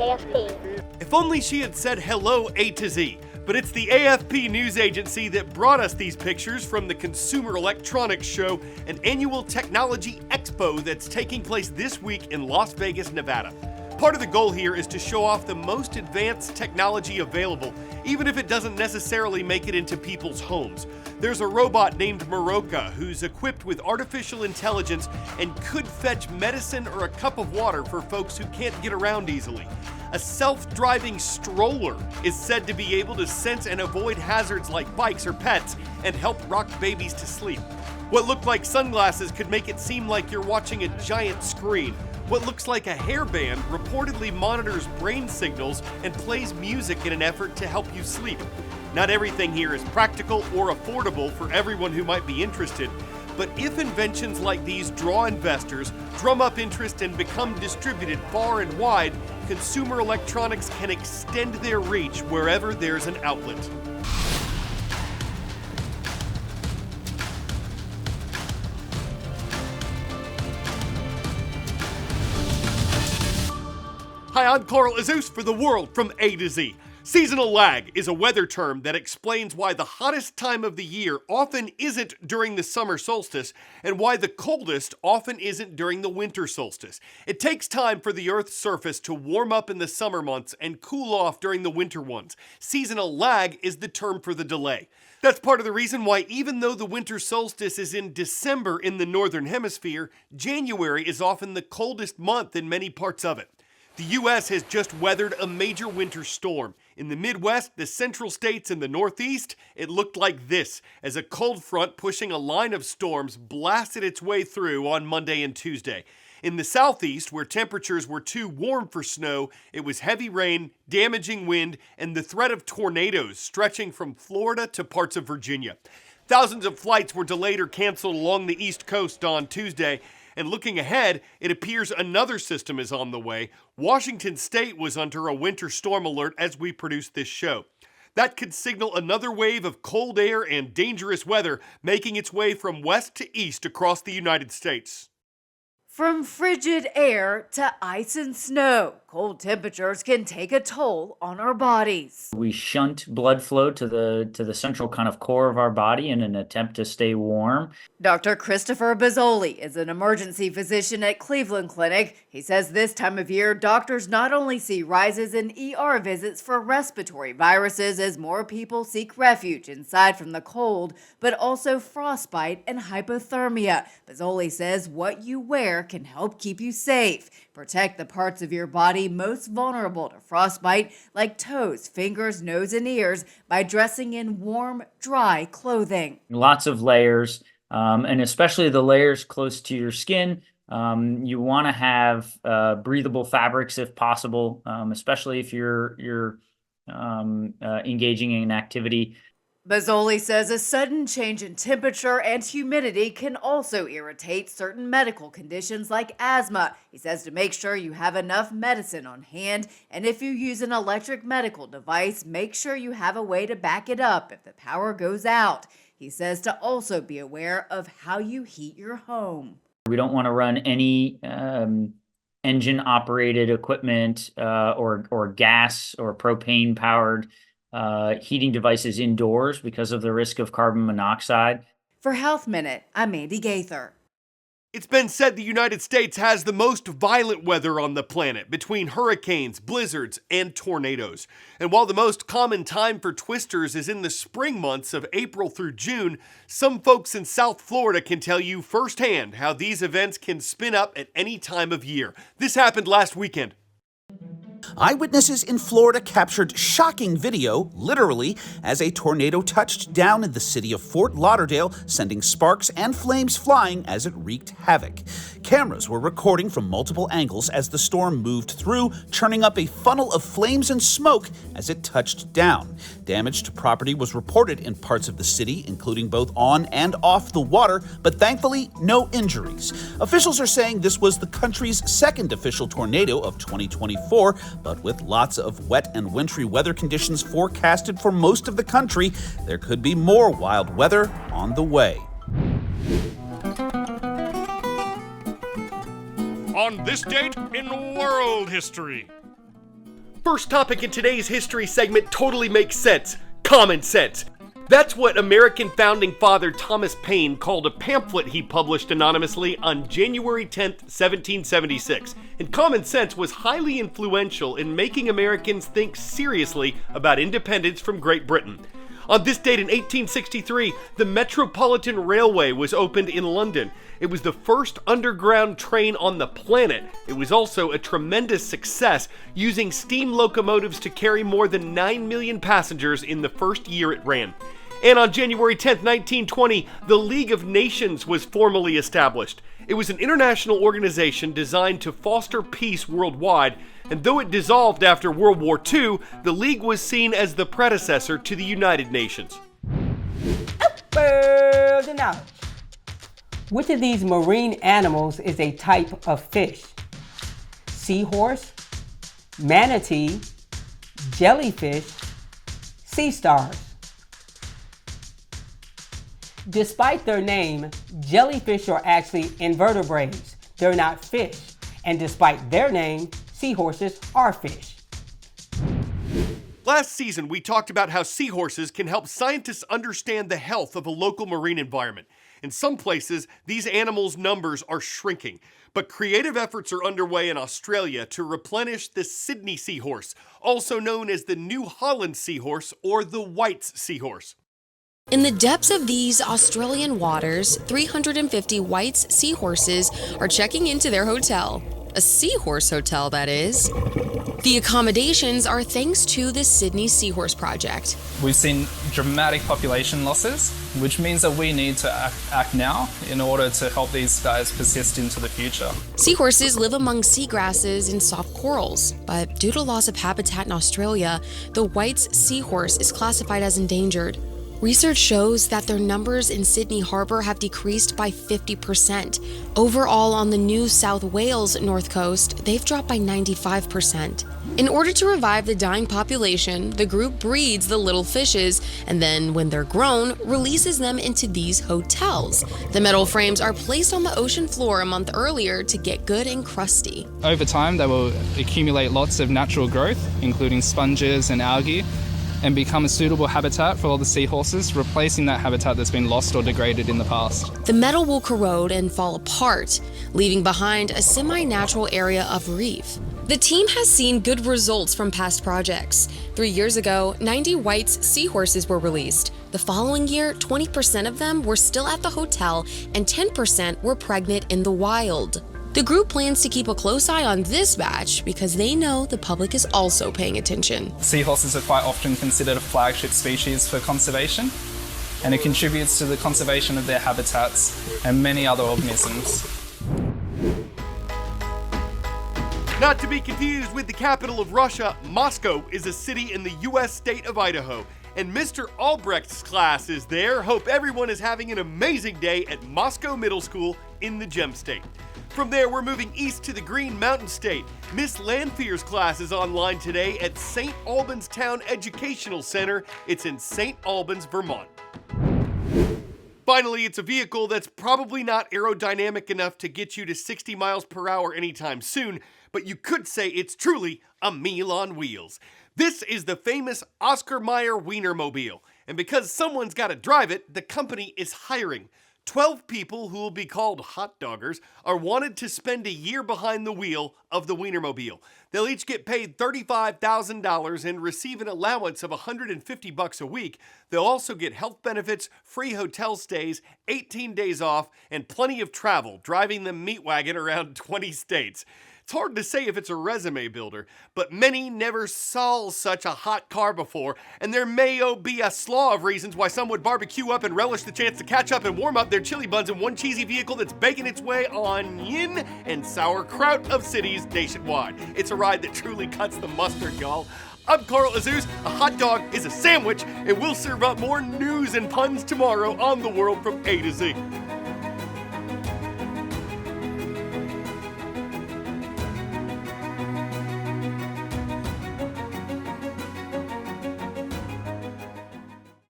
AFP. If only she had said hello A to Z. But it's the AFP news agency that brought us these pictures from the Consumer Electronics Show, an annual technology expo that's taking place this week in Las Vegas, Nevada. Part of the goal here is to show off the most advanced technology available, even if it doesn't necessarily make it into people's homes. There's a robot named Maroka who's equipped with artificial intelligence and could fetch medicine or a cup of water for folks who can't get around easily. A self-driving stroller is said to be able to sense and avoid hazards like bikes or pets and help rock babies to sleep. What looked like sunglasses could make it seem like you're watching a giant screen. What looks like a hairband reportedly monitors brain signals and plays music in an effort to help you sleep. Not everything here is practical or affordable for everyone who might be interested, but if inventions like these draw investors, drum up interest, and become distributed far and wide, consumer electronics can extend their reach wherever there's an outlet. Hi, I'm Carl Azus for The World from A to Z. Seasonal lag is a weather term that explains why the hottest time of the year often isn't during the summer solstice and why the coldest often isn't during the winter solstice. It takes time for the Earth's surface to warm up in the summer months and cool off during the winter ones. Seasonal lag is the term for the delay. That's part of the reason why even though the winter solstice is in December in the Northern Hemisphere, January is often the coldest month in many parts of it. The U.S. has just weathered a major winter storm. In the Midwest, the central states, and the Northeast, it looked like this as a cold front pushing a line of storms blasted its way through on Monday and Tuesday. In the Southeast, where temperatures were too warm for snow, it was heavy rain, damaging wind, and the threat of tornadoes stretching from Florida to parts of Virginia. Thousands of flights were delayed or canceled along the East Coast on Tuesday. And looking ahead, it appears another system is on the way. Washington State was under a winter storm alert as we produced this show. That could signal another wave of cold air and dangerous weather making its way from west to east across the United States. From frigid air to ice and snow, cold temperatures can take a toll on our bodies. We shunt blood flow to the central kind of core of our body in an attempt to stay warm. Dr. Christopher Bozzoli is an emergency physician at Cleveland Clinic. He says this time of year, doctors not only see rises in ER visits for respiratory viruses as more people seek refuge inside from the cold, but also frostbite and hypothermia. Bozzoli says what you wear can help keep you safe. Protect the parts of your body most vulnerable to frostbite, like toes, fingers, nose, and ears, by dressing in warm, dry clothing. Lots of layers, and especially the layers close to your skin. You want to have breathable fabrics if possible, especially if you're engaging in activity. Bozzoli says a sudden change in temperature and humidity can also irritate certain medical conditions like asthma. He says to make sure you have enough medicine on hand, and if you use an electric medical device, make sure you have a way to back it up if the power goes out. He says to also be aware of how you heat your home. We don't want to run any engine-operated equipment or gas or propane-powered heating devices indoors because of the risk of carbon monoxide. For Health Minute, I'm Mandy Gaither. It's been said the United States has the most violent weather on the planet between hurricanes, blizzards, and tornadoes. And while the most common time for twisters is in the spring months of April through June, some folks in South Florida can tell you firsthand how these events can spin up at any time of year. This happened last weekend. Eyewitnesses in Florida captured shocking video, literally, as a tornado touched down in the city of Fort Lauderdale, sending sparks and flames flying as it wreaked havoc. Cameras were recording from multiple angles as the storm moved through, churning up a funnel of flames and smoke as it touched down. Damage to property was reported in parts of the city, including both on and off the water, but thankfully, no injuries. Officials are saying this was the country's second official tornado of 2024, but with lots of wet and wintry weather conditions forecasted for most of the country, there could be more wild weather on the way. On this date in world history. First topic in today's history segment totally makes sense. Common sense. That's what American founding father Thomas Paine called a pamphlet he published anonymously on January 10th, 1776. And common sense was highly influential in making Americans think seriously about independence from Great Britain. On this date in 1863, the Metropolitan Railway was opened in London. It was the first underground train on the planet. It was also a tremendous success, using steam locomotives to carry more than 9 million passengers in the first year it ran. And on January 10th, 1920, the League of Nations was formally established. It was an international organization designed to foster peace worldwide, and though it dissolved after World War II, the League was seen as the predecessor to the United Nations. Bird of knowledge. Which of these marine animals is a type of fish? Seahorse, manatee, jellyfish, sea stars. Despite their name, jellyfish are actually invertebrates. They're not fish. And despite their name, seahorses are fish. Last season, we talked about how seahorses can help scientists understand the health of a local marine environment. In some places, these animals' numbers are shrinking, but creative efforts are underway in Australia to replenish the Sydney seahorse, also known as the New Holland seahorse or the White's seahorse. In the depths of these Australian waters, 350 White's seahorses are checking into their hotel. A seahorse hotel, that is. The accommodations are thanks to the Sydney Seahorse Project. We've seen dramatic population losses, which means that we need to act now in order to help these guys persist into the future. Seahorses live among seagrasses and soft corals, but due to loss of habitat in Australia, the White's seahorse is classified as endangered. Research shows that their numbers in Sydney Harbour have decreased by 50%. Overall, on the New South Wales North Coast, they've dropped by 95%. In order to revive the dying population, the group breeds the little fishes, and then, when they're grown, releases them into these hotels. The metal frames are placed on the ocean floor a month earlier to get good and crusty. Over time, they will accumulate lots of natural growth, including sponges and algae, and become a suitable habitat for all the seahorses, replacing that habitat that's been lost or degraded in the past. The metal will corrode and fall apart, leaving behind a semi-natural area of reef. The team has seen good results from past projects. 3 years ago, 90 White's seahorses were released. The following year, 20% of them were still at the hotel and 10% were pregnant in the wild. The group plans to keep a close eye on this batch because they know the public is also paying attention. Seahorses are quite often considered a flagship species for conservation, and it contributes to the conservation of their habitats and many other organisms. Not to be confused with the capital of Russia, Moscow is a city in the U.S. state of Idaho. And Mr. Albrecht's class is there. Hope everyone is having an amazing day at Moscow Middle School in the Gem State. From there, we're moving east to the Green Mountain State. Miss Lanfear's class is online today at St. Albans Town Educational Center. It's in St. Albans, Vermont. Finally, it's a vehicle that's probably not aerodynamic enough to get you to 60 miles per hour anytime soon, but you could say it's truly a meal on wheels. This is the famous Oscar Mayer Wienermobile, and because someone's got to drive it, the company is hiring. 12 people who will be called hot doggers are wanted to spend a year behind the wheel of the Wienermobile. They'll each get paid $35,000 and receive an allowance of $150 a week. They'll also get health benefits, free hotel stays, 18 days off, and plenty of travel, driving the meat wagon around 20 states. It's hard to say if it's a resume builder, but many never saw such a hot car before, and there may be a slaw of reasons why some would barbecue up and relish the chance to catch up and warm up their chili buns in one cheesy vehicle that's baking its way on onion and sauerkraut of cities nationwide. It's a ride that truly cuts the mustard, y'all. I'm Carl Azus. A hot dog is a sandwich, and we'll serve up more news and puns tomorrow on The World from A to Z.